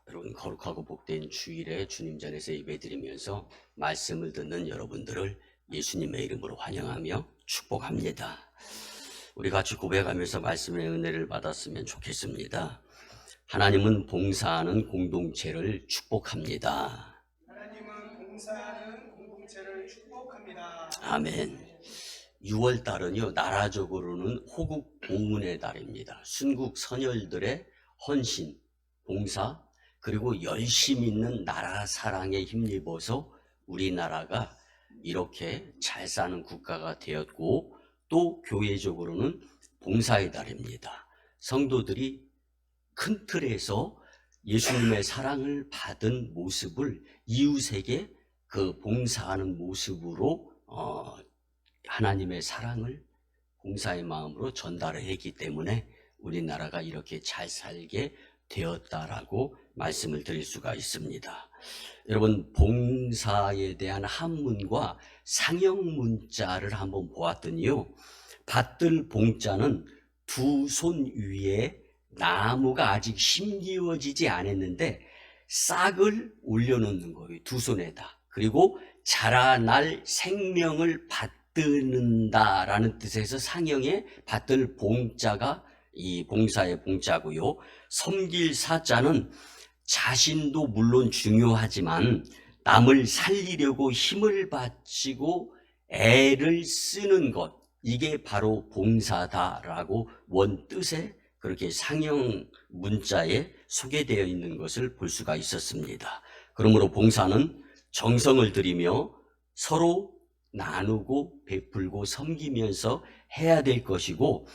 여러분, 거룩하고 복된 주일에 주님 전에서 예배드리면서 말씀을 듣는 여러분들을 예수님의 이름으로 환영하며 축복합니다. 우리 같이 고백하면서 말씀의 은혜를 받았으면 좋겠습니다. 하나님은 봉사하는 공동체를 축복합니다. 하나님은 봉사하는 공동체를 축복합니다. 아멘. 6월 달은요, 나라적으로는 호국 공문의 달입니다. 순국 선열들의 헌신, 봉사, 그리고 열심 있는 나라 사랑에 힘입어서 우리나라가 이렇게 잘 사는 국가가 되었고, 또 교회적으로는 봉사의 달입니다. 성도들이 큰 틀에서 예수님의 사랑을 받은 모습을 이웃에게 그 봉사하는 모습으로 하나님의 사랑을 봉사의 마음으로 전달을 했기 때문에 우리나라가 이렇게 잘 살게 되었다라고 말씀을 드릴 수가 있습니다. 여러분, 봉사에 대한 한문과 상형 문자를 한번 보았더니요, 받들 봉자는 두 손 위에 나무가 아직 심기워지지 않았는데 싹을 올려놓는 거예요. 두 손에다. 그리고 자라날 생명을 받드는다라는 뜻에서 상형의 받들 봉자가 이 봉사의 봉자고요. 섬길 사자는 자신도 물론 중요하지만 남을 살리려고 힘을 바치고 애를 쓰는 것, 이게 바로 봉사다라고 원 뜻에 그렇게 상형 문자에 소개되어 있는 것을 볼 수가 있었습니다. 그러므로 봉사는 정성을 들이며 서로 나누고 베풀고 섬기면서 해야 될 것이고,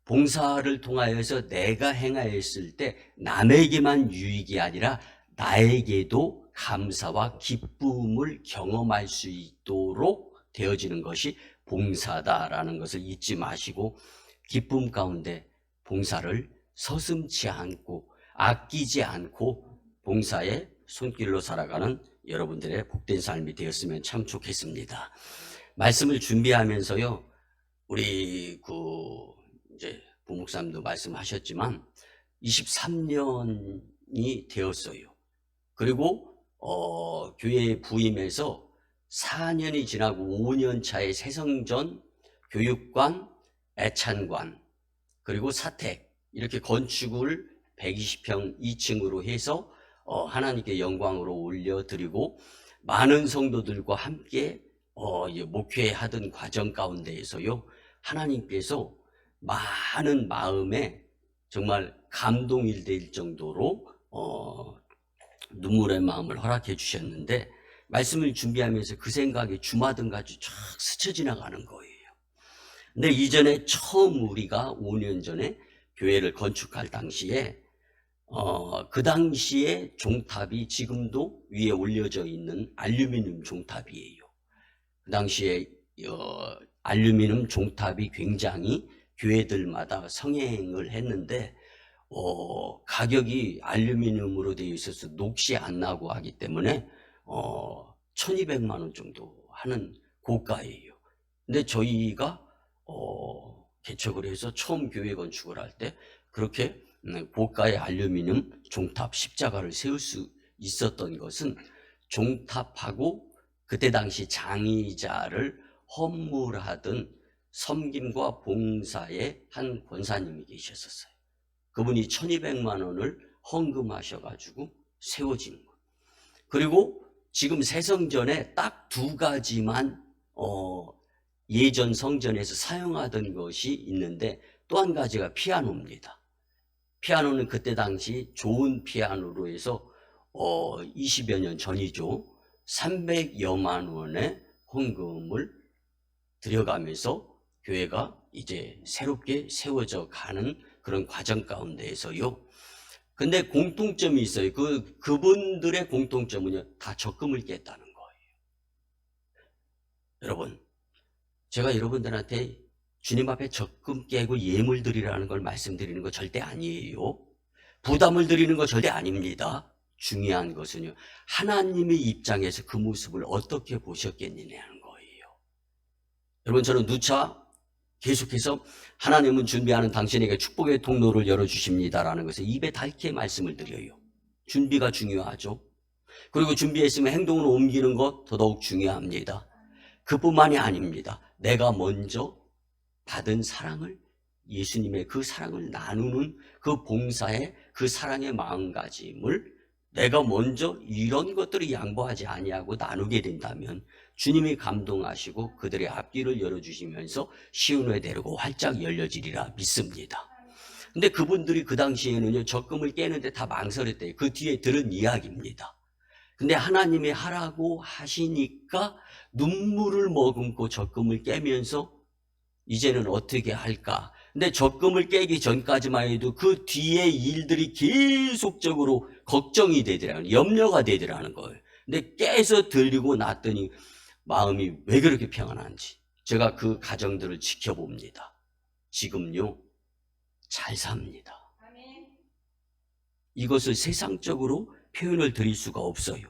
봉사를 통하여서 내가 행하였을 때 남에게만 유익이 아니라 나에게도 감사와 기쁨을 경험할 수 있도록 되어지는 것이 봉사다라는 것을 잊지 마시고, 기쁨 가운데 봉사를 서슴지 않고 아끼지 않고 봉사의 손길로 살아가는 여러분들의 복된 삶이 되었으면 참 좋겠습니다. 말씀을 준비하면서요, 우리 이제 부목사님도 말씀하셨지만 23년이 되었어요. 그리고 교회에 부임해서 4년이 지나고 5년 차에 새성전, 교육관, 애찬관, 그리고 사택, 이렇게 건축을 120평 2층으로 해서 하나님께 영광으로 올려드리고, 많은 성도들과 함께 목회하던 과정 가운데에서요, 하나님께서 많은 마음에 정말 감동이 될 정도로 눈물의 마음을 허락해 주셨는데, 말씀을 준비하면서 그 생각이 주마등같이 쫙 스쳐 지나가는 거예요. 근데 이전에 처음 우리가 5년 전에 교회를 건축할 당시에 그 당시에 종탑이 지금도 위에 올려져 있는 알루미늄 종탑이에요. 그 당시에 알루미늄 종탑이 굉장히 교회들마다 성행을 했는데 가격이 알루미늄으로 되어 있어서 녹시 안 나고 하기 때문에 1200만 원 정도 하는 고가예요. 근데 저희가 개척을 해서 처음 교회 건축을 할 때 그렇게 고가의 알루미늄 종탑 십자가를 세울 수 있었던 것은 종탑하고 그때 당시 장의자를 헌물하던 섬김과 봉사의 한 권사님이 계셨었어요. 그분이 1200만 원을 헌금하셔가지고 세워진 것. 그리고 지금 새성전에 딱 두 가지만 예전 성전에서 사용하던 것이 있는데, 또 한 가지가 피아노입니다. 피아노는 그때 당시 좋은 피아노로 해서 20여 년 전이죠. 300여만 원의 헌금을 들여가면서 교회가 이제 새롭게 세워져 가는 그런 과정 가운데에서요. 근데 공통점이 있어요. 그분들의 공통점은요, 다 적금을 깼다는 거예요. 여러분, 제가 여러분들한테 주님 앞에 적금 깨고 예물 드리라는 걸 말씀드리는 거 절대 아니에요. 부담을 드리는 거 절대 아닙니다. 중요한 것은요, 하나님의 입장에서 그 모습을 어떻게 보셨겠느냐는 거예요. 여러분, 저는 누차 계속해서 하나님은 준비하는 당신에게 축복의 통로를 열어주십니다라는 것을 입에 닳게 말씀을 드려요. 준비가 중요하죠. 그리고 준비했으면 행동으로 옮기는 것 더더욱 중요합니다. 그뿐만이 아닙니다. 내가 먼저 받은 사랑을, 예수님의 그 사랑을 나누는 그 봉사의 그 사랑의 마음가짐을 내가 먼저 이런 것들을 양보하지 아니하고 나누게 된다면 주님이 감동하시고 그들의 앞길을 열어주시면서 시온의 대로가 활짝 열려지리라 믿습니다. 근데 그분들이 그 당시에는요, 적금을 깨는데 다 망설였대요. 그 뒤에 들은 이야기입니다. 근데 하나님이 하라고 하시니까 눈물을 머금고 적금을 깨면서 이제는 어떻게 할까? 근데 적금을 깨기 전까지만 해도 그 뒤에 일들이 계속적으로 걱정이 되더라고요. 염려가 되더라는 거예요. 근데 깨서 들리고 났더니 마음이 왜 그렇게 평안한지 제가 그 가정들을 지켜봅니다. 지금요, 잘 삽니다. 이것을 세상적으로 표현을 드릴 수가 없어요.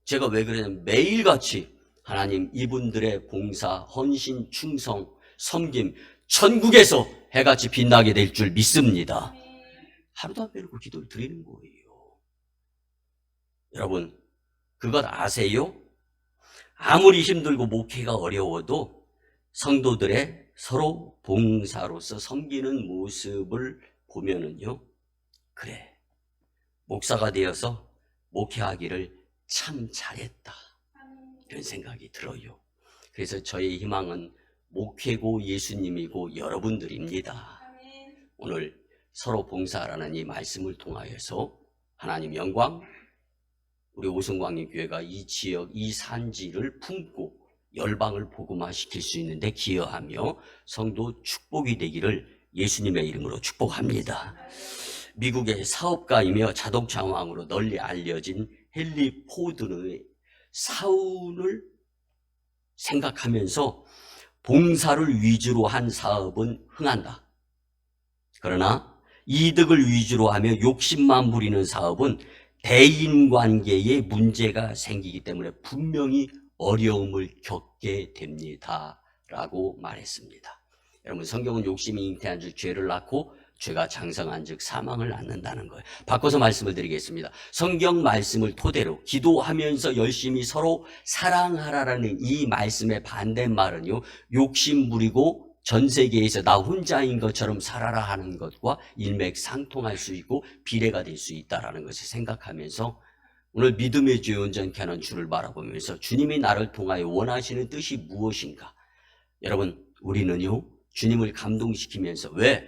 제가 왜 그러냐면 매일같이 하나님 이분들의 봉사, 헌신, 충성, 섬김 천국에서 해같이 빛나게 될 줄 믿습니다. 하루도 안 빼놓고 기도를 드리는 거예요. 여러분 그것 아세요? 아무리 힘들고 목회가 어려워도 성도들의 서로 봉사로서 섬기는 모습을 보면은요, 그래, 목사가 되어서 목회하기를 참 잘했다, 이런 생각이 들어요. 그래서 저의 희망은 목회고 예수님이고 여러분들입니다. 오늘 서로 봉사하라는 이 말씀을 통하여서 하나님 영광, 우리 오성광림 교회가 이 지역, 이 산지를 품고 열방을 복음화시킬 수 있는데 기여하며 성도 축복이 되기를 예수님의 이름으로 축복합니다. 미국의 사업가이며 자동차 왕으로 널리 알려진 헨리 포드의 사운을 생각하면서 봉사를 위주로 한 사업은 흥한다. 그러나 이득을 위주로 하며 욕심만 부리는 사업은 대인관계에 문제가 생기기 때문에 분명히 어려움을 겪게 됩니다. 라고 말했습니다. 여러분 성경은 욕심이 잉태한 즉 죄를 낳고 죄가 장성한 즉 사망을 낳는다는 거예요. 바꿔서 말씀을 드리겠습니다. 성경 말씀을 토대로 기도하면서 열심히 서로 사랑하라라는 이 말씀의 반대말은요, 욕심 부리고 전 세계에서 나 혼자인 것처럼 살아라 하는 것과 일맥상통할 수 있고 비례가 될 수 있다는 것을 생각하면서 오늘 믿음의 주에 온전케 하는 주를 바라보면서 주님이 나를 통하여 원하시는 뜻이 무엇인가? 여러분 우리는요, 주님을 감동시키면서 왜?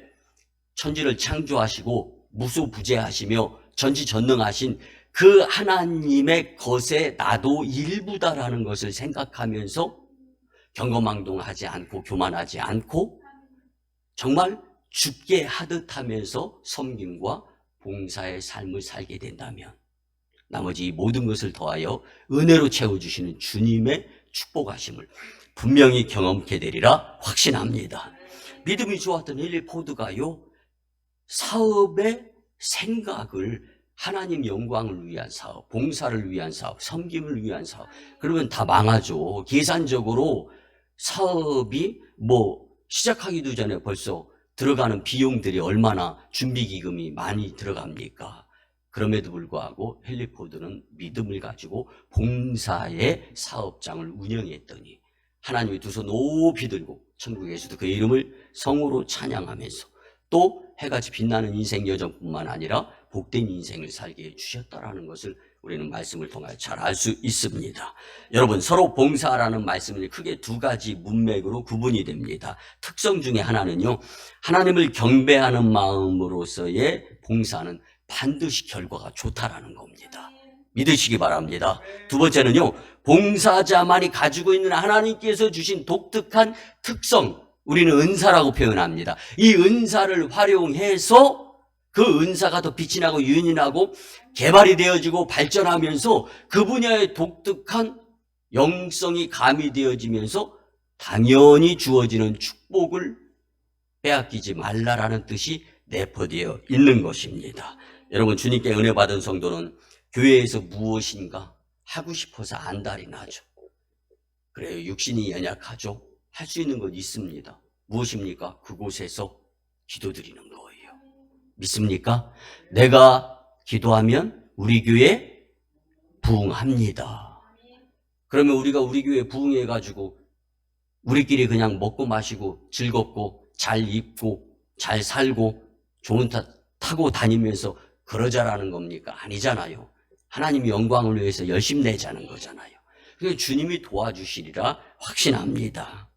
천지를 창조하시고 무소부재하시며 전지전능하신 그 하나님의 것에 나도 일부다라는 것을 생각하면서 경거망동하지 않고 교만하지 않고 정말 죽게 하듯 하면서 섬김과 봉사의 삶을 살게 된다면 나머지 이 모든 것을 더하여 은혜로 채워주시는 주님의 축복하심을 분명히 경험케 되리라 확신합니다. 믿음이 좋았던 헨리 포드가요, 사업의 생각을 하나님 영광을 위한 사업, 봉사를 위한 사업, 섬김을 위한 사업, 그러면 다 망하죠. 계산적으로 사업이 시작하기도 전에 벌써 들어가는 비용들이 얼마나 준비기금이 많이 들어갑니까? 그럼에도 불구하고 헨리 포드는 믿음을 가지고 봉사의 사업장을 운영했더니 하나님이 두 손 높이 들고 천국에서도 그 이름을 성으로 찬양하면서 또 해같이 빛나는 인생 여정뿐만 아니라 복된 인생을 살게 해주셨다라는 것을 우리는 말씀을 통하여 잘 알 수 있습니다. 여러분 서로 봉사라는 말씀은 크게 두 가지 문맥으로 구분이 됩니다. 특성 중에 하나는요, 하나님을 경배하는 마음으로서의 봉사는 반드시 결과가 좋다라는 겁니다. 믿으시기 바랍니다. 두 번째는요, 봉사자만이 가지고 있는 하나님께서 주신 독특한 특성, 우리는 은사라고 표현합니다. 이 은사를 활용해서 그 은사가 더 빛이 나고 유인이 나고 개발이 되어지고 발전하면서 그 분야의 독특한 영성이 가미되어지면서 당연히 주어지는 축복을 빼앗기지 말라라는 뜻이 내포되어 있는 것입니다. 여러분 주님께 은혜 받은 성도는 교회에서 무엇인가 하고 싶어서 안달이 나죠. 그래요. 육신이 연약하죠. 할 수 있는 것 있습니다. 무엇입니까? 그곳에서 기도드리는 거예요. 믿습니까? 내가 기도하면 우리 교회 부흥합니다. 그러면 우리가 우리 교회 부흥해가지고 우리끼리 그냥 먹고 마시고 즐겁고 잘 입고 잘 살고 좋은 차 타고 다니면서 그러자라는 겁니까? 아니잖아요. 하나님이 영광을 위해서 열심히 내자는 거잖아요. 그래서 주님이 도와주시리라 확신합니다.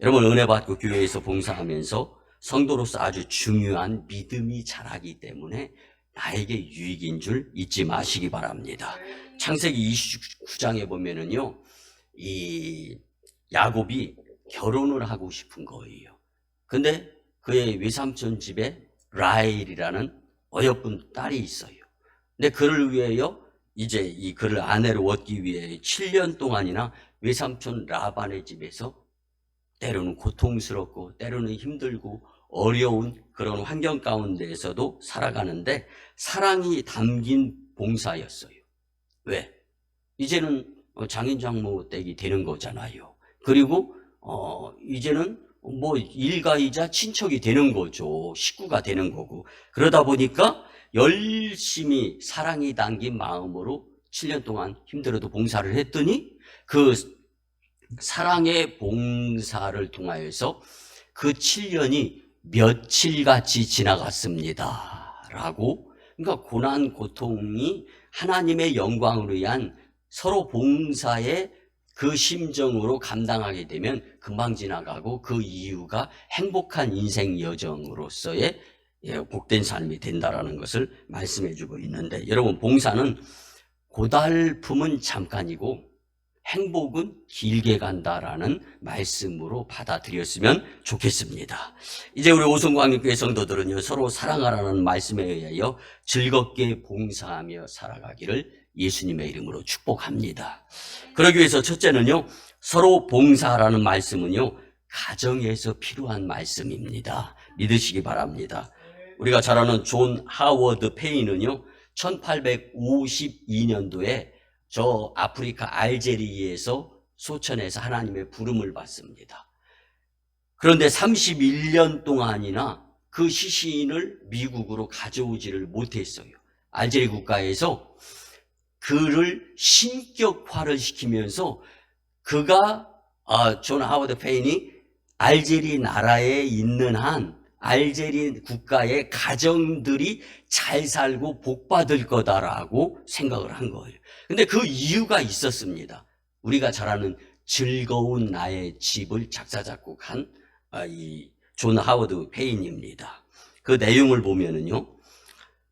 여러분, 은혜 받고 교회에서 봉사하면서 성도로서 아주 중요한 믿음이 자라기 때문에 나에게 유익인 줄 잊지 마시기 바랍니다. 창세기 29장에 보면은요, 이 야곱이 결혼을 하고 싶은 거예요. 근데 그의 외삼촌 집에 라헬이라는 어여쁜 딸이 있어요. 근데 그를 위하여 이제 이 그를 아내로 얻기 위해 7년 동안이나 외삼촌 라반의 집에서 때로는 고통스럽고 때로는 힘들고 어려운 그런 환경 가운데에서도 살아가는데 사랑이 담긴 봉사였어요. 왜? 이제는 장인 장모 댁이 되는 거잖아요. 그리고 이제는 뭐 일가이자 친척이 되는 거죠. 식구가 되는 거고. 그러다 보니까 열심히 사랑이 담긴 마음으로 7년 동안 힘들어도 봉사를 했더니 그 사랑의 봉사를 통하여서 그 7년이 며칠같이 지나갔습니다. 라고. 그러니까 고난, 고통이 하나님의 영광을 위한 서로 봉사의 그 심정으로 감당하게 되면 금방 지나가고 그 이유가 행복한 인생 여정으로서의 복된 삶이 된다라는 것을 말씀해 주고 있는데, 여러분, 봉사는 고달픔은 잠깐이고 행복은 길게 간다라는 말씀으로 받아들였으면 좋겠습니다. 이제 우리 오송광역교회 성도들은요, 서로 사랑하라는 말씀에 의하여 즐겁게 봉사하며 살아가기를 예수님의 이름으로 축복합니다. 그러기 위해서 첫째는요, 서로 봉사하라는 말씀은요, 가정에서 필요한 말씀입니다. 믿으시기 바랍니다. 우리가 잘 아는 존 하워드 페인은요, 1852년도에 저 아프리카 알제리에서 소천에서 하나님의 부름을 받습니다. 그런데 31년 동안이나 그 시신을 미국으로 가져오지를 못했어요. 알제리 국가에서 그를 신격화를 시키면서 그가 존 하워드 페인이 알제리 나라에 있는 한 알제리 국가의 가정들이 잘 살고 복받을 거다라고 생각을 한 거예요. 근데 그 이유가 있었습니다. 우리가 잘 아는 즐거운 나의 집을 작사 작곡한 이 존 하워드 페인입니다. 그 내용을 보면은요,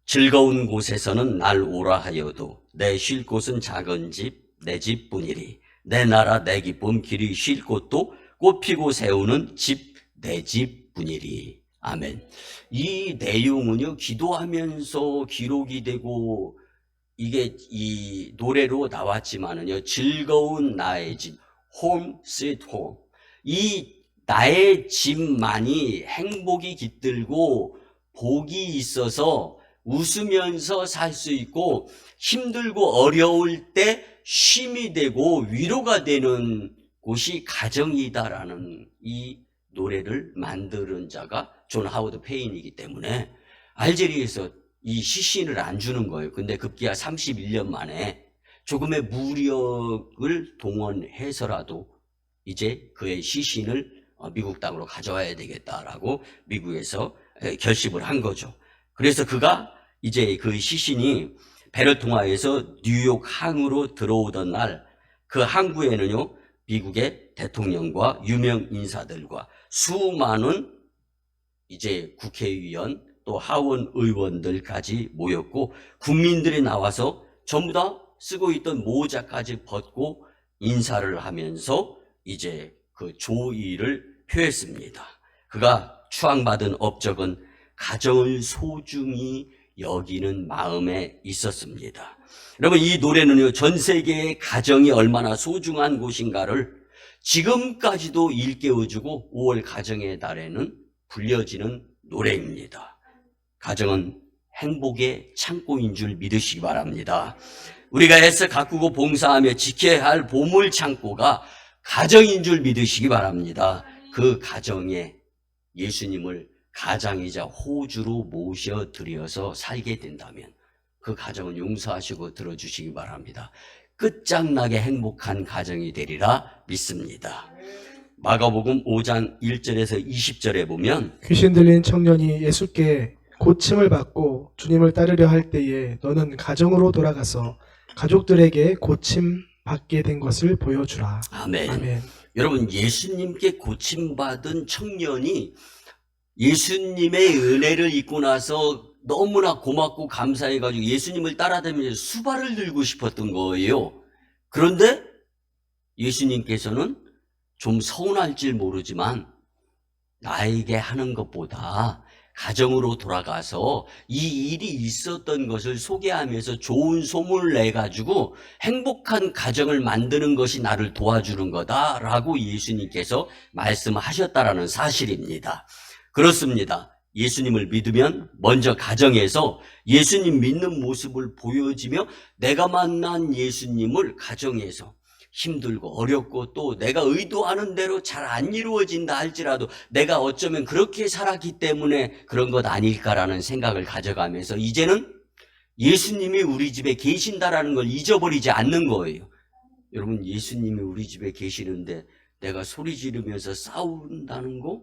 즐거운 곳에서는 날 오라 하여도 내 쉴 곳은 작은 집, 내 집뿐이리. 내 나라 내 기쁨 길이 쉴 곳도 꽃 피고 세우는 집, 내 집뿐이리. 아멘. 이 내용은요, 기도하면서 기록이 되고 이게 이 노래로 나왔지만은요, 즐거운 나의 집, home sweet home. 이 나의 집만이 행복이 깃들고 복이 있어서 웃으면서 살 수 있고 힘들고 어려울 때 쉼이 되고 위로가 되는 곳이 가정이다라는 이 노래를 만드는 자가 존 하워드 페인이기 때문에 알제리에서 이 시신을 안 주는 거예요. 근데 급기야 31년 만에 조금의 무력을 동원해서라도 이제 그의 시신을 미국 땅으로 가져와야 되겠다라고 미국에서 결심을 한 거죠. 그래서 그가 이제 그 시신이 배를 통하여서 뉴욕 항으로 들어오던 날, 그 항구에는요, 미국의 대통령과 유명 인사들과 수많은 이제 국회의원 또 하원 의원들까지 모였고 국민들이 나와서 전부 다 쓰고 있던 모자까지 벗고 인사를 하면서 이제 그 조의를 표했습니다. 그가 추앙받은 업적은 가정을 소중히 여기는 마음에 있었습니다. 여러분, 이 노래는요, 전 세계의 가정이 얼마나 소중한 곳인가를 지금까지도 일깨워주고 5월 가정의 달에는 불려지는 노래입니다. 가정은 행복의 창고인 줄 믿으시기 바랍니다. 우리가 애써 가꾸고 봉사하며 지켜야 할 보물 창고가 가정인 줄 믿으시기 바랍니다. 그 가정에 예수님을 가장이자 호주로 모셔드려서 살게 된다면 그 가정은 용서하시고 들어주시기 바랍니다. 끝장나게 행복한 가정이 되리라 믿습니다. 마가복음 5장 1절에서 20절에 보면 귀신 들린 청년이 예수께 고침을 받고 주님을 따르려 할 때에 너는 가정으로 돌아가서 가족들에게 고침 받게 된 것을 보여주라. 아멘. 아멘. 여러분, 예수님께 고침받은 청년이 예수님의 은혜를 입고 나서 너무나 고맙고 감사해가지고 예수님을 따라다니면서 수발을 들고 싶었던 거예요. 그런데 예수님께서는 좀 서운할지 모르지만 나에게 하는 것보다 가정으로 돌아가서 이 일이 있었던 것을 소개하면서 좋은 소문을 내가지고 행복한 가정을 만드는 것이 나를 도와주는 거다라고 예수님께서 말씀하셨다라는 사실입니다. 그렇습니다. 예수님을 믿으면 먼저 가정에서 예수님 믿는 모습을 보여지며 내가 만난 예수님을 가정에서 힘들고 어렵고 또 내가 의도하는 대로 잘 안 이루어진다 할지라도 내가 어쩌면 그렇게 살았기 때문에 그런 것 아닐까라는 생각을 가져가면서 이제는 예수님이 우리 집에 계신다라는 걸 잊어버리지 않는 거예요. 여러분, 예수님이 우리 집에 계시는데 내가 소리 지르면서 싸운다는 거?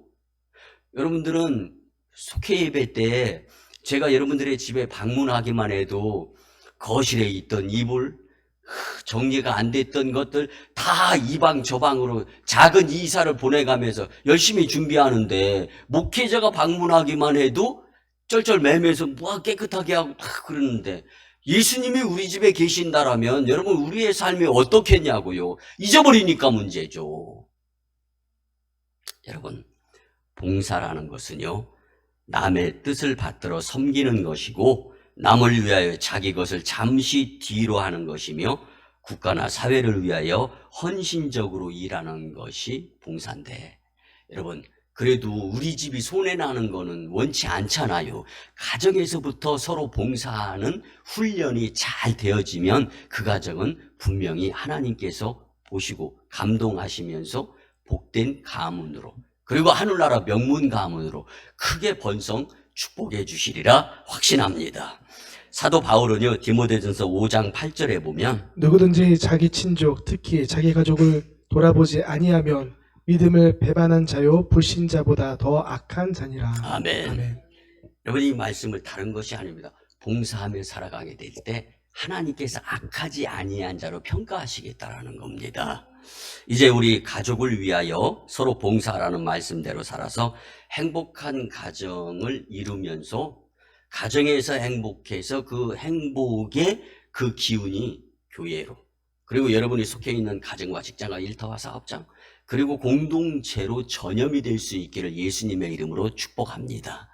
여러분들은 속회 예배 때 제가 여러분들의 집에 방문하기만 해도 거실에 있던 이불, 정리가 안 됐던 것들 다 이 방 저 방으로 작은 이사를 보내가면서 열심히 준비하는데 목회자가 방문하기만 해도 쩔쩔매면서 뭐 깨끗하게 하고 다 그러는데 예수님이 우리 집에 계신다라면 여러분 우리의 삶이 어떻겠냐고요. 잊어버리니까 문제죠. 여러분, 봉사라는 것은요, 남의 뜻을 받들어 섬기는 것이고 남을 위하여 자기 것을 잠시 뒤로 하는 것이며 국가나 사회를 위하여 헌신적으로 일하는 것이 봉사인데, 여러분 그래도 우리 집이 손해나는 거는 원치 않잖아요. 가정에서부터 서로 봉사하는 훈련이 잘 되어지면 그 가정은 분명히 하나님께서 보시고 감동하시면서 복된 가문으로 그리고 하늘나라 명문 가문으로 크게 번성 축복해 주시리라 확신합니다. 사도 바울은요, 디모데전서 5장 8절에 보면 누구든지 자기 친족 특히 자기 가족을 돌아보지 아니하면 믿음을 배반한 자요 불신자보다 더 악한 자니라. 아멘. 아멘. 여러분, 이 말씀을 다른 것이 아닙니다. 봉사하며 살아가게 될 때 하나님께서 악하지 아니한 자로 평가하시겠다라는 겁니다. 이제 우리 가족을 위하여 서로 봉사라는 말씀대로 살아서 행복한 가정을 이루면서 가정에서 행복해서 그 행복의 그 기운이 교회로 그리고 여러분이 속해 있는 가정과 직장과 일터와 사업장 그리고 공동체로 전염이 될 수 있기를 예수님의 이름으로 축복합니다.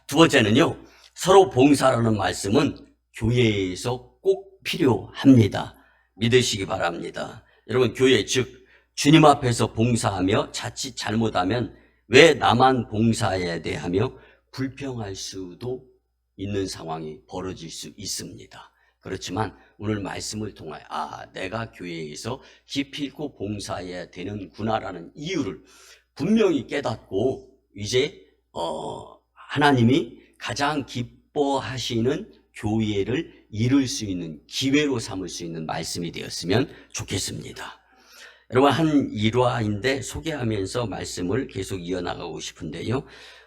두 번째는요, 서로 봉사라는 말씀은 교회에서 꼭 필요합니다. 믿으시기 바랍니다. 여러분, 교회 즉 주님 앞에서 봉사하며 자칫 잘못하면 왜 나만 봉사해야 돼 하며 불평할 수도 있는 상황이 벌어질 수 있습니다. 그렇지만 오늘 말씀을 통하여 내가 교회에서 기필코 봉사해야 되는구나라는 이유를 분명히 깨닫고 이제 하나님이 가장 기뻐하시는 교회를 이룰 수 있는 기회로 삼을 수 있는 말씀이 되었으면 좋겠습니다. 여러분, 한 일화인데 소개하면서 말씀을 계속 이어나가고 싶은데요.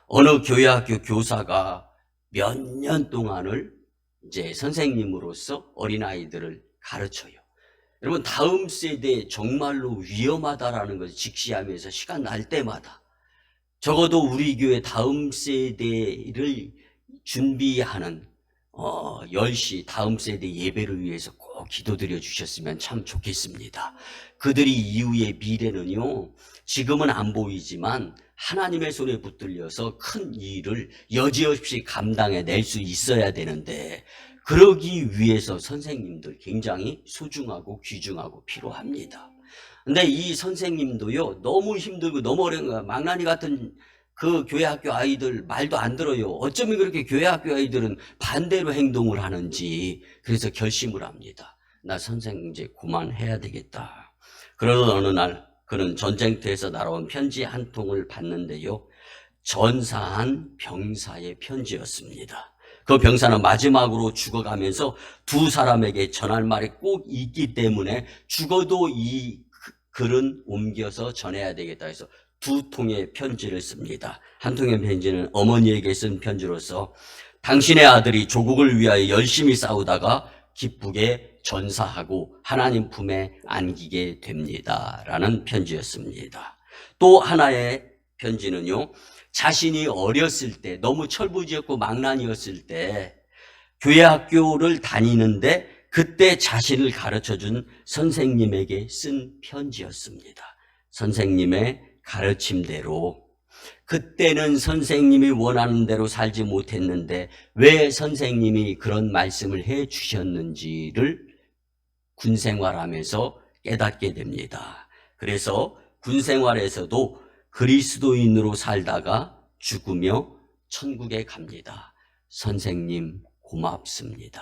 어느 교회학교 교사가 몇 년 동안을 이제 선생님으로서 어린아이들을 가르쳐요. 여러분, 다음 세대에 정말로 위험하다라는 것을 직시하면서 시간 날 때마다 적어도 우리 교회 다음 세대를 준비하는 10시 다음 세대 예배를 위해서 꼭 기도드려 주셨으면 참 좋겠습니다. 그들이 이후의 미래는요, 지금은 안 보이지만 하나님의 손에 붙들려서 큰 일을 여지없이 감당해낼 수 있어야 되는데 그러기 위해서 선생님들 굉장히 소중하고 귀중하고 필요합니다. 근데 이 선생님도요, 너무 힘들고 너무 어려운 거야. 망나니 같은 그 교회 학교 아이들 말도 안 들어요. 어쩌면 그렇게 교회 학교 아이들은 반대로 행동을 하는지 그래서 결심을 합니다. 나 선생님 이제 그만해야 되겠다. 그러던 어느 날 그는 전쟁터에서 날아온 편지 한 통을 받는데요, 전사한 병사의 편지였습니다. 그 병사는 마지막으로 죽어가면서 두 사람에게 전할 말이 꼭 있기 때문에 죽어도 이 글은 옮겨서 전해야 되겠다 해서 두 통의 편지를 씁니다. 한 통의 편지는 어머니에게 쓴 편지로서 당신의 아들이 조국을 위하여 열심히 싸우다가 기쁘게 전사하고 하나님 품에 안기게 됩니다. 라는 편지였습니다. 또 하나의 편지는요, 자신이 어렸을 때 너무 철부지였고 망난이었을 때 교회 학교를 다니는데 그때 자신을 가르쳐준 선생님에게 쓴 편지였습니다. 선생님의 가르침대로 그때는 선생님이 원하는 대로 살지 못했는데 왜 선생님이 그런 말씀을 해 주셨는지를 군생활하면서 깨닫게 됩니다. 그래서 군생활에서도 그리스도인으로 살다가 죽으며 천국에 갑니다. 선생님 고맙습니다.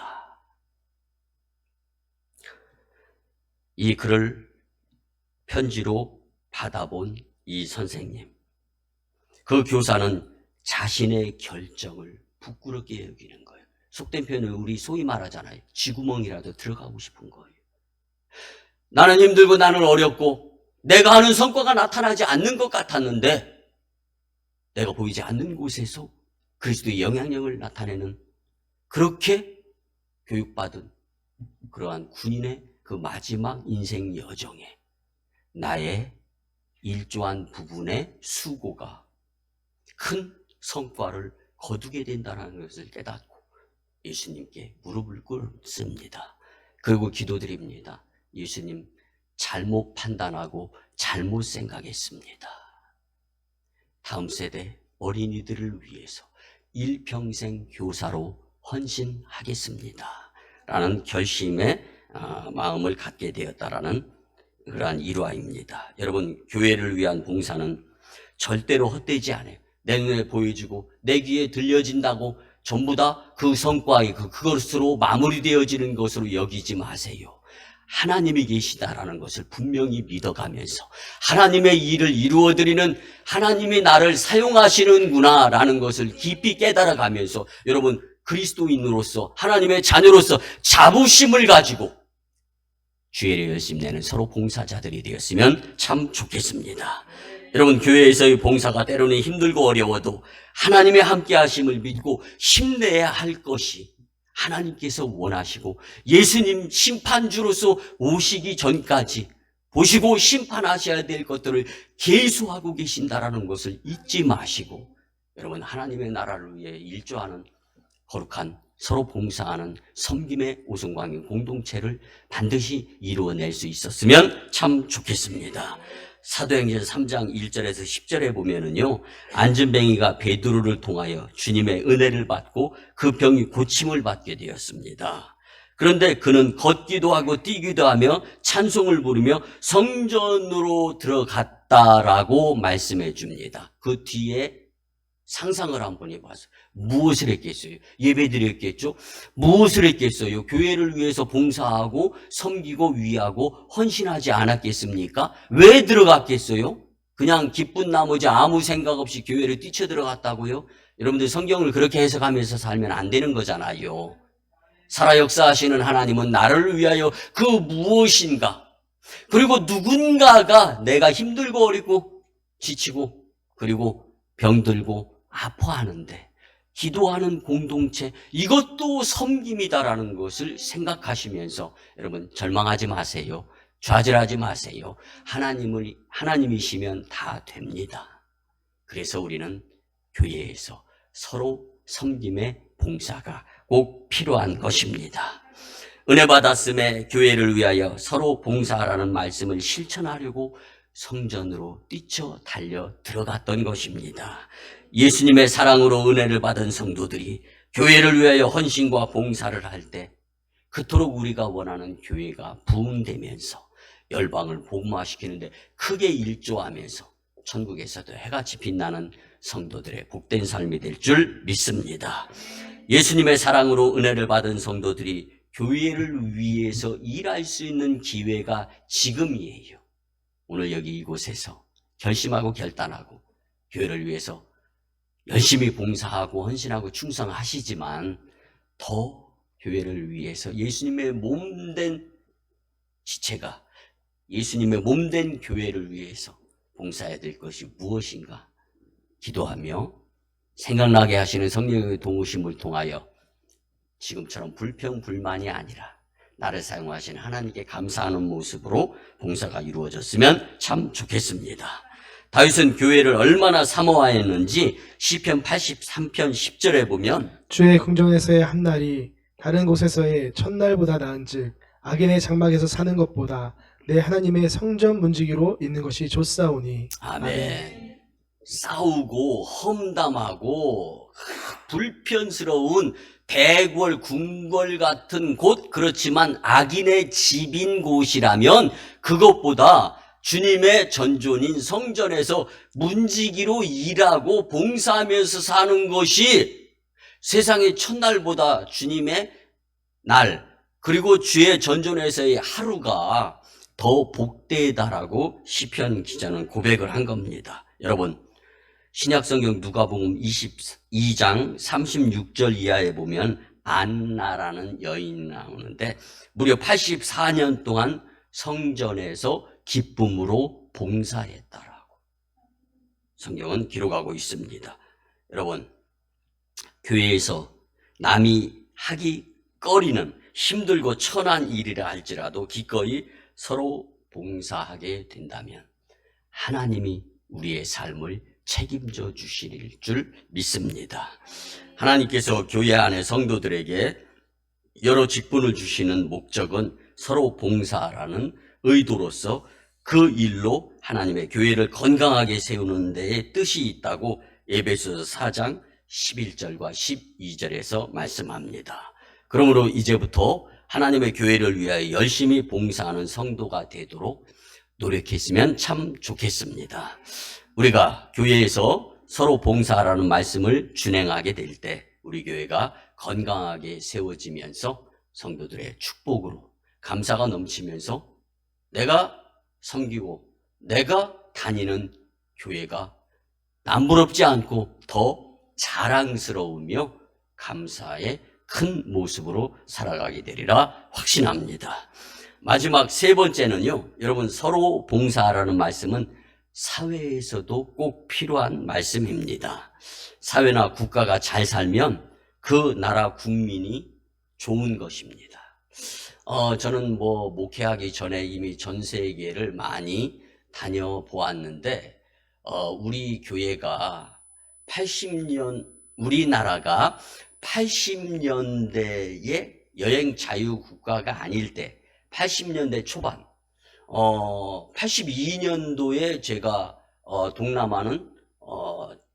이 글을 편지로 받아본 이 선생님, 그 교사는 자신의 결정을 부끄럽게 여기는 거예요. 속된 표현을 우리 소위 말하잖아요. 쥐구멍이라도 들어가고 싶은 거예요. 나는 힘들고 나는 어렵고 내가 하는 성과가 나타나지 않는 것 같았는데 내가 보이지 않는 곳에서 그리스도의 영향력을 나타내는 그렇게 교육받은 그러한 군인의 그 마지막 인생 여정에 나의 일조한 부분의 수고가 큰 성과를 거두게 된다는 것을 깨닫고 예수님께 무릎을 꿇습니다. 그리고 기도드립니다. 예수님, 잘못 판단하고 잘못 생각했습니다. 다음 세대 어린이들을 위해서 일평생 교사로 헌신하겠습니다. 라는 결심의 마음을 갖게 되었다라는 그러한 일화입니다. 여러분, 교회를 위한 봉사는 절대로 헛되지 않아요. 내 눈에 보여지고 내 귀에 들려진다고 전부 다 그 성과의 그것으로 마무리되어지는 것으로 여기지 마세요. 하나님이 계시다라는 것을 분명히 믿어가면서 하나님의 일을 이루어드리는 하나님이 나를 사용하시는구나 라는 것을 깊이 깨달아가면서 여러분, 그리스도인으로서 하나님의 자녀로서 자부심을 가지고 주의를 열심히 내는 서로 봉사자들이 되었으면 참 좋겠습니다. 여러분, 교회에서의 봉사가 때로는 힘들고 어려워도 하나님의 함께 하심을 믿고 힘내야 할 것이 하나님께서 원하시고 예수님 심판주로서 오시기 전까지 보시고 심판하셔야 될 것들을 계수하고 계신다라는 것을 잊지 마시고 여러분, 하나님의 나라를 위해 일조하는 거룩한 서로 봉사하는 섬김의 오순광인 공동체를 반드시 이루어낼 수 있었으면 참 좋겠습니다. 사도행전 3장 1절에서 10절에 보면은요, 안전뱅이가 베드로를 통하여 주님의 은혜를 받고 그 병이 고침을 받게 되었습니다. 그런데 그는 걷기도 하고 뛰기도 하며 찬송을 부르며 성전으로 들어갔다라고 말씀해 줍니다. 그 뒤에 상상을 한번 해봐서 무엇을 했겠어요? 예배드렸겠죠? 무엇을 했겠어요? 교회를 위해서 봉사하고 섬기고 위하고 헌신하지 않았겠습니까? 왜 들어갔겠어요? 그냥 기쁜 나머지 아무 생각 없이 교회를 뛰쳐들어갔다고요? 여러분들 성경을 그렇게 해석하면서 살면 안 되는 거잖아요. 살아 역사하시는 하나님은 나를 위하여 그 무엇인가, 그리고 누군가가 내가 힘들고 어렵고 지치고 그리고 병들고 아파하는데 기도하는 공동체, 이것도 섬김이다라는 것을 생각하시면서 여러분, 절망하지 마세요. 좌절하지 마세요. 하나님이시면 다 됩니다. 그래서 우리는 교회에서 서로 섬김의 봉사가 꼭 필요한 것입니다. 은혜 받았음에 교회를 위하여 서로 봉사하라는 말씀을 실천하려고 성전으로 뛰쳐 달려 들어갔던 것입니다. 예수님의 사랑으로 은혜를 받은 성도들이 교회를 위하여 헌신과 봉사를 할 때 그토록 우리가 원하는 교회가 부흥되면서 열방을 복음화시키는데 크게 일조하면서 천국에서도 해같이 빛나는 성도들의 복된 삶이 될 줄 믿습니다. 예수님의 사랑으로 은혜를 받은 성도들이 교회를 위해서 일할 수 있는 기회가 지금이에요. 오늘 여기 이곳에서 결심하고 결단하고 교회를 위해서 열심히 봉사하고 헌신하고 충성하시지만 더 교회를 위해서 예수님의 몸된 지체가 예수님의 몸된 교회를 위해서 봉사해야 될 것이 무엇인가 기도하며 생각나게 하시는 성령의 도우심을 통하여 지금처럼 불평불만이 아니라 나를 사용하신 하나님께 감사하는 모습으로 봉사가 이루어졌으면 참 좋겠습니다. 다윗은 교회를 얼마나 사모하였는지 시편 83편 10절에 보면 주의 궁정에서의 한 날이 다른 곳에서의 첫날보다 나은즉 악인의 장막에서 사는 것보다 내 하나님의 성전 문지기로 있는 것이 좋사오니. 아멘. 싸우고 험담하고 불편스러운 대궐 궁궐 같은 곳, 그렇지만 악인의 집인 곳이라면 그것보다 주님의 전존인 성전에서 문지기로 일하고 봉사하면서 사는 것이 세상의 첫날보다 주님의 날, 그리고 주의 전존에서의 하루가 더 복되다라고 시편 기자는 고백을 한 겁니다. 여러분, 신약성경 누가복음 22장 36절 이하에 보면 안나라는 여인이 나오는데 무려 84년 동안 성전에서 기쁨으로 봉사했다라고 성경은 기록하고 있습니다. 여러분, 교회에서 남이 하기 꺼리는 힘들고 천한 일이라 할지라도 기꺼이 서로 봉사하게 된다면 하나님이 우리의 삶을 책임져 주실 줄 믿습니다. 하나님께서 교회 안의 성도들에게 여러 직분을 주시는 목적은 서로 봉사라는 의도로서 그 일로 하나님의 교회를 건강하게 세우는 데에 뜻이 있다고 에베소서 4장 11절과 12절에서 말씀합니다. 그러므로 이제부터 하나님의 교회를 위하여 열심히 봉사하는 성도가 되도록 노력했으면 참 좋겠습니다. 우리가 교회에서 서로 봉사하라는 말씀을 준행하게 될 때 우리 교회가 건강하게 세워지면서 성도들의 축복으로 감사가 넘치면서 내가 섬기고 내가 다니는 교회가 남부럽지 않고 더 자랑스러우며 감사의 큰 모습으로 살아가게 되리라 확신합니다. 마지막 세 번째는요, 여러분, 서로 봉사하라는 말씀은 사회에서도 꼭 필요한 말씀입니다. 사회나 국가가 잘 살면 그 나라 국민이 좋은 것입니다. 저는 목회하기 전에 이미 전 세계를 많이 다녀보았는데, 우리 교회가 우리나라가 80년대에 여행 자유 국가가 아닐 때, 80년대 초반, 82년도에 제가 동남아는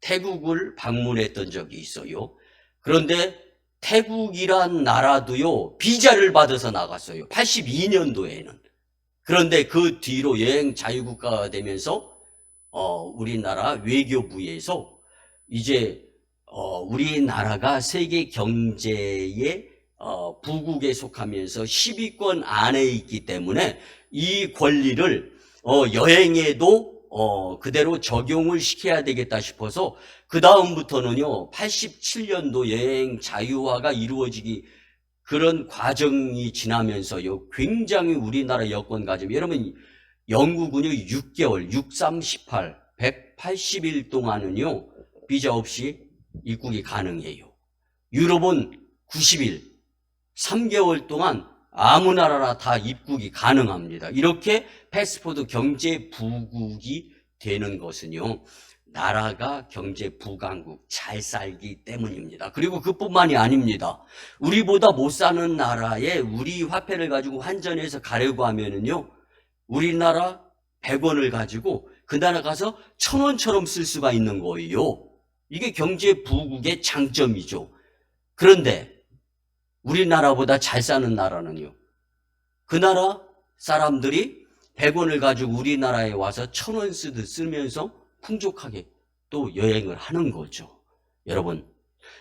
태국을 방문했던 적이 있어요. 그런데 태국이란 나라도요, 비자를 받아서 나갔어요. 82년도에는. 그런데 그 뒤로 여행 자유국가가 되면서 우리나라 외교부에서 이제 우리나라가 세계 경제의 부국에 속하면서 10위권 안에 있기 때문에 이 권리를 여행에도 그대로 적용을 시켜야 되겠다 싶어서 그 다음부터는요, 87년도 여행 자유화가 이루어지기 그런 과정이 지나면서요, 굉장히 우리나라 여권 가지고, 여러분, 영국은요 6개월 6318 180일 동안은요 비자 없이 입국이 가능해요. 유럽은 90일 3개월 동안 아무 나라나 다 입국이 가능합니다. 이렇게 패스포드 경제 부국이 되는 것은요, 나라가 경제 부강국 잘 살기 때문입니다. 그리고 그뿐만이 아닙니다. 우리보다 못 사는 나라에 우리 화폐를 가지고 환전해서 가려고 하면은요, 우리나라 100원을 가지고 그 나라 가서 1000원처럼 쓸 수가 있는 거예요. 이게 경제 부국의 장점이죠. 그런데 우리나라보다 잘 사는 나라는요, 그 나라 사람들이 100원을 가지고 우리나라에 와서 1000원 쓰면서 풍족하게 또 여행을 하는 거죠. 여러분,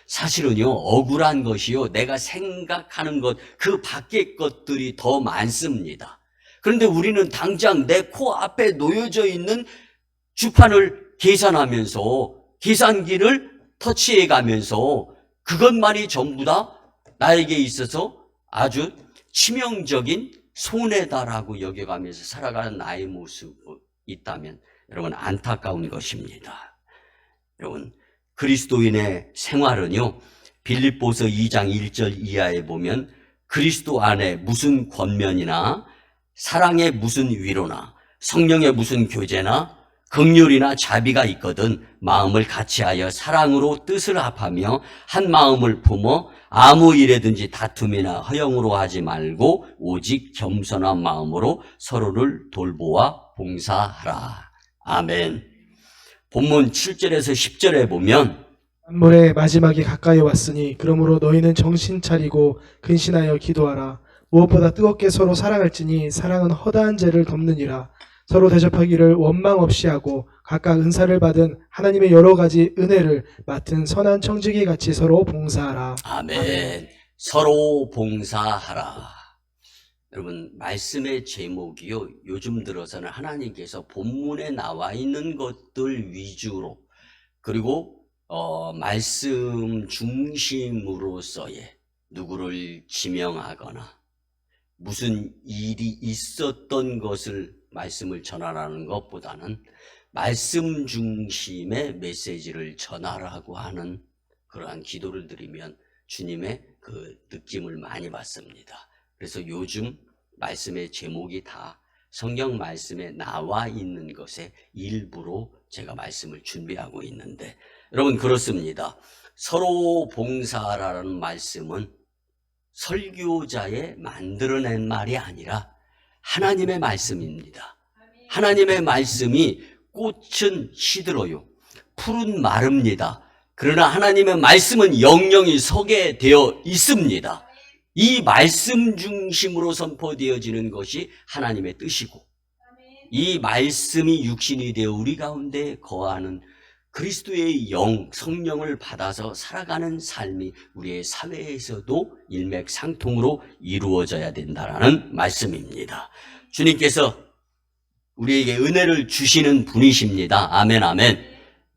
사실은요, 억울한 것이요, 내가 생각하는 것, 그 밖의 것들이 더 많습니다. 그런데 우리는 당장 내 코앞에 놓여져 있는 주판을 계산하면서, 계산기를 터치해 가면서 그것만이 전부 다 나에게 있어서 아주 치명적인 손해다라고 여겨가면서 살아가는 나의 모습이 있다면 여러분 안타까운 것입니다. 여러분 그리스도인의 생활은요, 빌립보서 2장 1절 이하에 보면 그리스도 안에 무슨 권면이나 사랑의 무슨 위로나 성령의 무슨 교제나 긍휼이나 자비가 있거든 마음을 같이하여 사랑으로 뜻을 합하며 한 마음을 품어 아무 일에든지 다툼이나 허영으로 하지 말고 오직 겸손한 마음으로 서로를 돌보아 봉사하라. 아멘. 본문 7절에서 10절에 보면 만물의 마지막이 가까이 왔으니 그러므로 너희는 정신 차리고 근신하여 기도하라. 무엇보다 뜨겁게 서로 사랑할지니 사랑은 허다한 죄를 덮느니라. 서로 대접하기를 원망 없이 하고 각각 은사를 받은 하나님의 여러 가지 은혜를 맡은 선한 청지기 같이 서로 봉사하라. 아멘. 서로 봉사하라. 여러분 말씀의 제목이요, 요즘 들어서는 하나님께서 본문에 나와 있는 것들 위주로 그리고 말씀 중심으로서의 누구를 지명하거나 무슨 일이 있었던 것을 말씀을 전하라는 것보다는 말씀 중심의 메시지를 전하라고 하는 그러한 기도를 드리면 주님의 그 느낌을 많이 받습니다. 그래서 요즘 말씀의 제목이 다 성경 말씀에 나와 있는 것의 일부로 제가 말씀을 준비하고 있는데, 여러분 그렇습니다. 서로 봉사하라는 말씀은 설교자의 만들어낸 말이 아니라 하나님의 말씀입니다. 하나님의 말씀이 꽃은 시들어요, 풀은 마릅니다. 그러나 하나님의 말씀은 영영이 서게 되어 있습니다. 이 말씀 중심으로 선포되어지는 것이 하나님의 뜻이고, 이 말씀이 육신이 되어 우리 가운데 거하는 그리스도의 영, 성령을 받아서 살아가는 삶이 우리의 사회에서도 일맥상통으로 이루어져야 된다는 말씀입니다. 주님께서 우리에게 은혜를 주시는 분이십니다. 아멘, 아멘.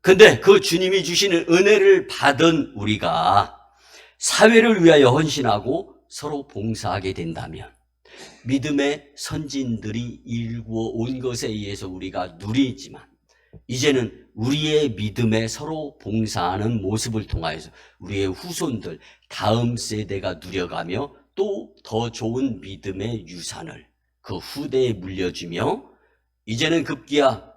근데 그 주님이 주시는 은혜를 받은 우리가 사회를 위하여 헌신하고 서로 봉사하게 된다면 믿음의 선진들이 일구어 온 것에 의해서 우리가 누리지만 이제는 우리의 믿음에 서로 봉사하는 모습을 통하여서 우리의 후손들, 다음 세대가 누려가며 또 더 좋은 믿음의 유산을 그 후대에 물려주며 이제는 급기야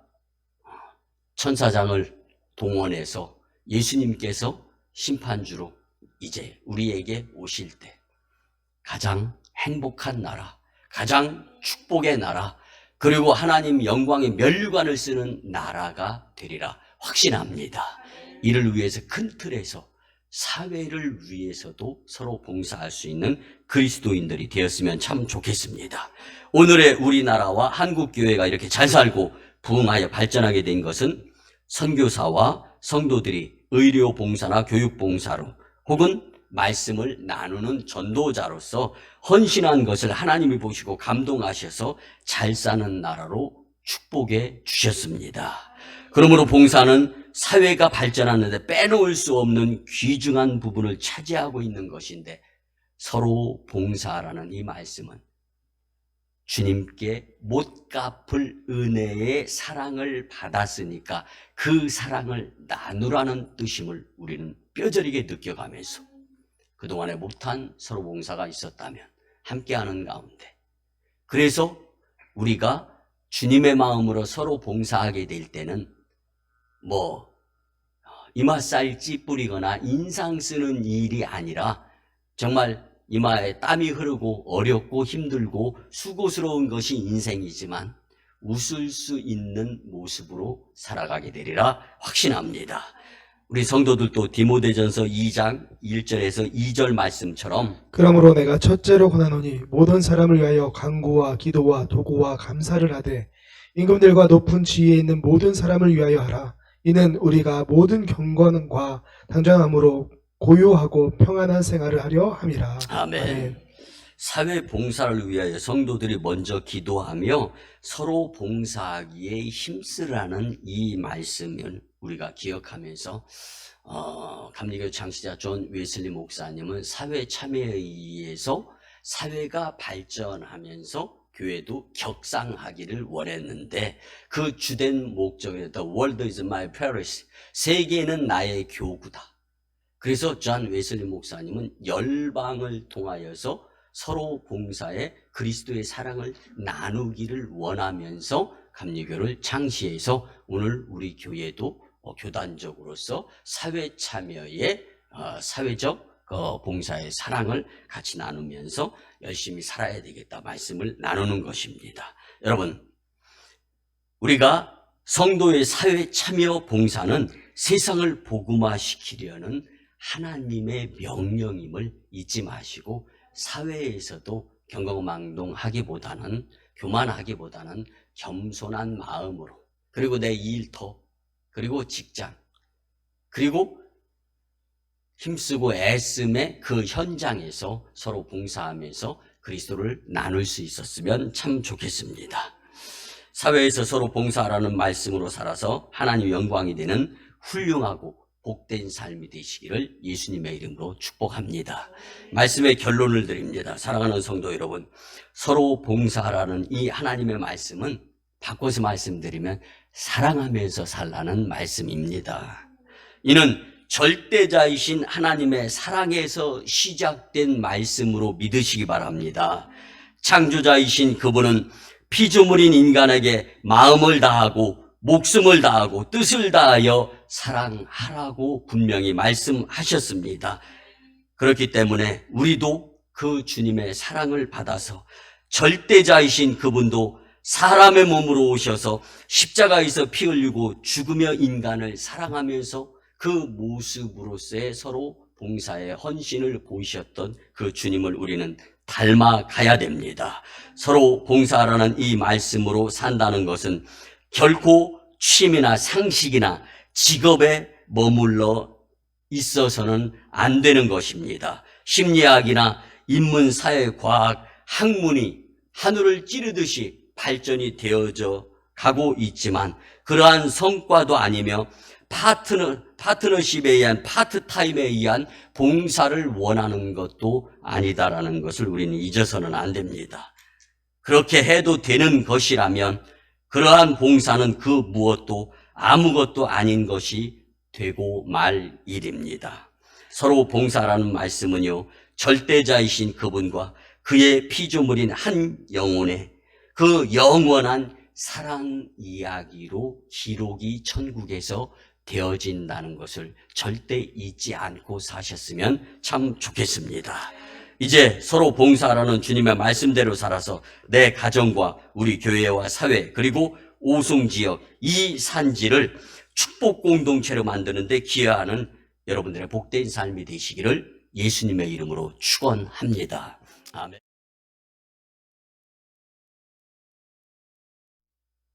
천사장을 동원해서 예수님께서 심판주로 이제 우리에게 오실 때 가장 행복한 나라, 가장 축복의 나라, 그리고 하나님 영광의 면류관을 쓰는 나라가 되리라 확신합니다. 이를 위해서 큰 틀에서 사회를 위해서도 서로 봉사할 수 있는 그리스도인들이 되었으면 참 좋겠습니다. 오늘의 우리나라와 한국교회가 이렇게 잘 살고 부흥하여 발전하게 된 것은 선교사와 성도들이 의료봉사나 교육봉사로 혹은 말씀을 나누는 전도자로서 헌신한 것을 하나님이 보시고 감동하셔서 잘 사는 나라로 축복해 주셨습니다. 그러므로 봉사는 사회가 발전하는데 빼놓을 수 없는 귀중한 부분을 차지하고 있는 것인데, 서로 봉사하라는 이 말씀은 주님께 못 갚을 은혜의 사랑을 받았으니까 그 사랑을 나누라는 뜻임을 우리는 뼈저리게 느껴가면서 그동안에 못한 서로 봉사가 있었다면 함께하는 가운데, 그래서 우리가 주님의 마음으로 서로 봉사하게 될 때는 이마살 찌 뿌리거나 인상 쓰는 일이 아니라 정말 이마에 땀이 흐르고 어렵고 힘들고 수고스러운 것이 인생이지만 웃을 수 있는 모습으로 살아가게 되리라 확신합니다. 우리 성도들도 디모데전서 2장 1절에서 2절 말씀처럼 그러므로 내가 첫째로 권하노니 모든 사람을 위하여 간구와 기도와 도구와 감사를 하되 임금들과 높은 지위에 있는 모든 사람을 위하여 하라. 이는 우리가 모든 경건과 당정함으로 고요하고 평안한 생활을 하려 함이라. 아멘. 사회 봉사를 위하여 성도들이 먼저 기도하며 서로 봉사하기에 힘쓰라는 이 말씀을 우리가 기억하면서 감리교 창시자 존 웨슬리 목사님은 사회 참여에 의해서 사회가 발전하면서 교회도 격상하기를 원했는데 그 주된 목적이 The world is my parish, 세계는 나의 교구다. 그래서 존 웨슬리 목사님은 열방을 통하여서 서로 봉사에 그리스도의 사랑을 나누기를 원하면서 감리교를 창시해서 오늘 우리 교회도 교단적으로서 사회 참여에 사회적 봉사의 사랑을 같이 나누면서 열심히 살아야 되겠다 말씀을 나누는 것입니다. 여러분, 우리가 성도의 사회 참여 봉사는 세상을 복음화시키려는 하나님의 명령임을 잊지 마시고 사회에서도 경거망동하기보다는 교만하기보다는 겸손한 마음으로 그리고 내 일터 그리고 직장 그리고 힘쓰고 애씀의 그 현장에서 서로 봉사하면서 그리스도를 나눌 수 있었으면 참 좋겠습니다. 사회에서 서로 봉사하라는 말씀으로 살아서 하나님 영광이 되는 훌륭하고 복된 삶이 되시기를 예수님의 이름으로 축복합니다. 말씀의 결론을 드립니다. 사랑하는 성도 여러분, 서로 봉사하라는 이 하나님의 말씀은 바꿔서 말씀드리면 사랑하면서 살라는 말씀입니다. 이는 절대자이신 하나님의 사랑에서 시작된 말씀으로 믿으시기 바랍니다. 창조자이신 그분은 피조물인 인간에게 마음을 다하고 목숨을 다하고 뜻을 다하여 사랑하라고 분명히 말씀하셨습니다. 그렇기 때문에 우리도 그 주님의 사랑을 받아서 절대자이신 그분도 사람의 몸으로 오셔서 십자가에서 피 흘리고 죽으며 인간을 사랑하면서 그 모습으로서의 서로 봉사의 헌신을 보이셨던 그 주님을 우리는 닮아가야 됩니다. 서로 봉사하라는 이 말씀으로 산다는 것은 결코 취미나 상식이나 직업에 머물러 있어서는 안 되는 것입니다. 심리학이나 인문사회과학, 학문이 하늘을 찌르듯이 발전이 되어져 가고 있지만 그러한 성과도 아니며 파트너십에 의한 파트타임에 의한 봉사를 원하는 것도 아니다라는 것을 우리는 잊어서는 안 됩니다. 그렇게 해도 되는 것이라면 그러한 봉사는 그 무엇도 아무것도 아닌 것이 되고 말 일입니다. 서로 봉사라는 말씀은요, 절대자이신 그분과 그의 피조물인 한 영혼의 그 영원한 사랑 이야기로 기록이 천국에서 되어진다는 것을 절대 잊지 않고 사셨으면 참 좋겠습니다. 이제 서로 봉사하라는 주님의 말씀대로 살아서 내 가정과 우리 교회와 사회 그리고 오송지역 이 산지를 축복 공동체로 만드는 데 기여하는 여러분들의 복된 삶이 되시기를 예수님의 이름으로 축원합니다. 아멘.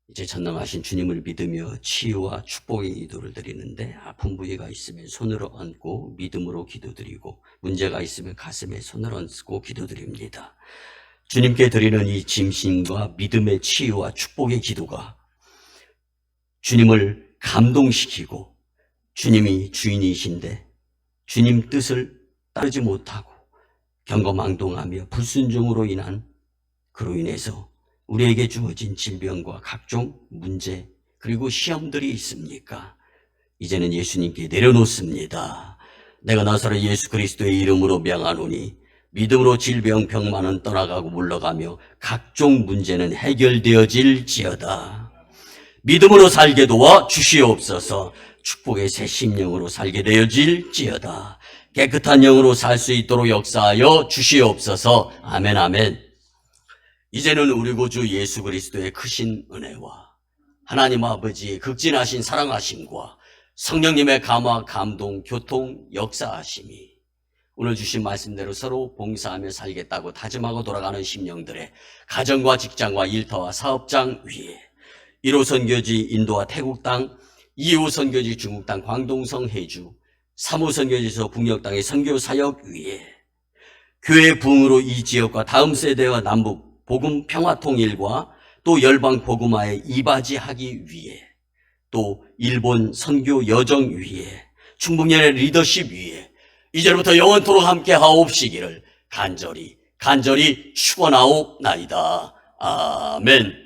이제 전능하신 주님을 믿으며 치유와 축복의 기도를 드리는데 아픈 부위가 있으면 손으로 얹고 믿음으로 기도드리고 문제가 있으면 가슴에 손을 얹고 기도드립니다. 주님께 드리는 이 짐신과 믿음의 치유와 축복의 기도가 주님을 감동시키고 주님이 주인이신데 주님 뜻을 따르지 못하고 경거망동하며 불순종으로 인한 그로 인해서 우리에게 주어진 질병과 각종 문제 그리고 시험들이 있습니까? 이제는 예수님께 내려놓습니다. 내가 나사렛 예수 그리스도의 이름으로 명하노니 믿음으로 질병 병만은 떠나가고 물러가며 각종 문제는 해결되어질지어다. 믿음으로 살게 도와 주시옵소서. 축복의 새 심령으로 살게 되어질지어다. 깨끗한 영으로 살 수 있도록 역사하여 주시옵소서. 아멘 아멘. 이제는 우리 구주 예수 그리스도의 크신 은혜와 하나님 아버지의 극진하신 사랑하심과 성령님의 감화, 감동, 교통, 역사하심이 오늘 주신 말씀대로 서로 봉사하며 살겠다고 다짐하고 돌아가는 심령들의 가정과 직장과 일터와 사업장 위에 1호 선교지 인도와 태국 땅, 2호 선교지 중국 땅 광동성 해주, 3호 선교지에서 북녘 땅의 선교 사역 위에 교회 부흥으로 이 지역과 다음 세대와 남북 복음 평화 통일과 또 열방 복음화에 이바지하기 위해, 또 일본 선교 여정 위에, 충북연의 리더십 위에 이제부터 영원토록 함께 하옵시기를 간절히 축원하옵나이다. 아멘.